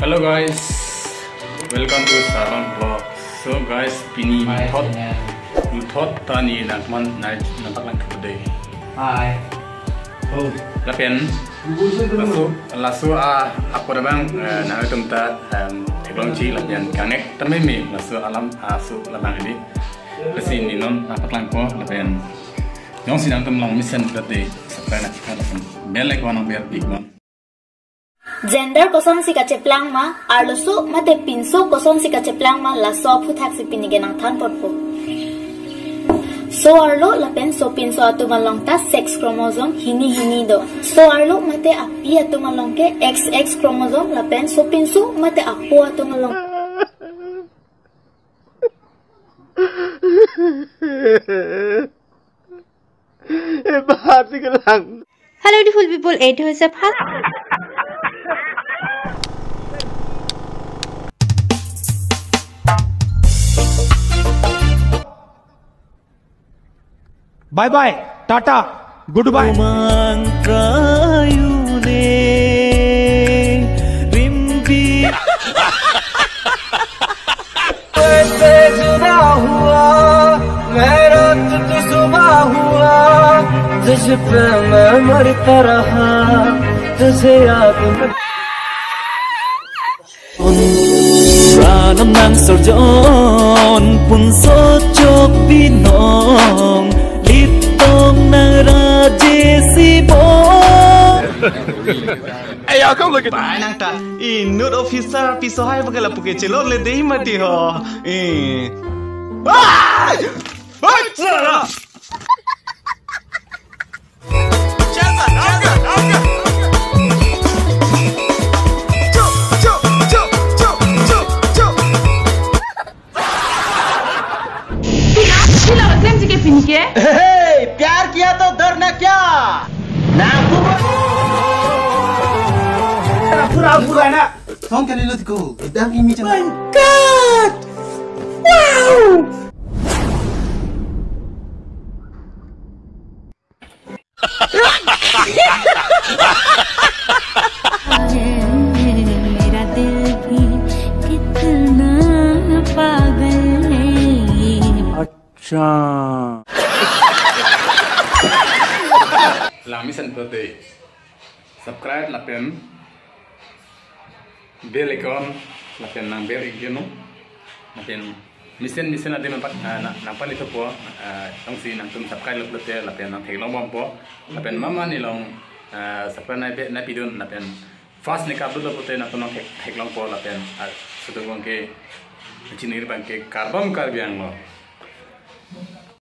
Hello guys, welcome to Sarlong vlog. So guys, pini luthot tani nakman naklan today. Hi. Oh. Lapen lasu aku dabang nak tempat teknologi lapian connect tapi me lasu alam asu labang ini kesini non naklan ko lapian yang sinang temlang mission berarti sampai nak lapian belek wanang ber bigman. Gender kosong si kaceplang ma, arloso mate pinso kosong si kaceplang ma la so putak si pinigenang tan porpo. So arlo lapen so pinso atu malong ta sex chromosome hini do. So arlo mate api atu malong ke XX chromosome lapen so pinso mate apu atu malong. Hello beautiful people, it is a fun. Bye bye, Tata, goodbye. तुझ पे मैं मरता रहा तुझे याद प्राणम nang sorjon pun sojok binong litong nang rajesibo. Hey, y'all come look at that. Nang ta, nude officer piso hai bagala puke chelo le dehi mati ho. Hey, sara. प्यार किया तो डरना क्या ना पूरा है ना song kali lu tiku dah ini macam my god wow मेरा दिल भी कितना पागल है अच्छा Mission birthday. Subscribe lapen bell icon lapen nang bell icon lapen mission ada nampak itu po tong si nang tum subscribe lapen nang thelong bom po lapen mama ni long subscribe na video lapen fast ni kabel pote na tum thelong po lapen sudah bangke cinir bangke Karbonn Karbi ang lo.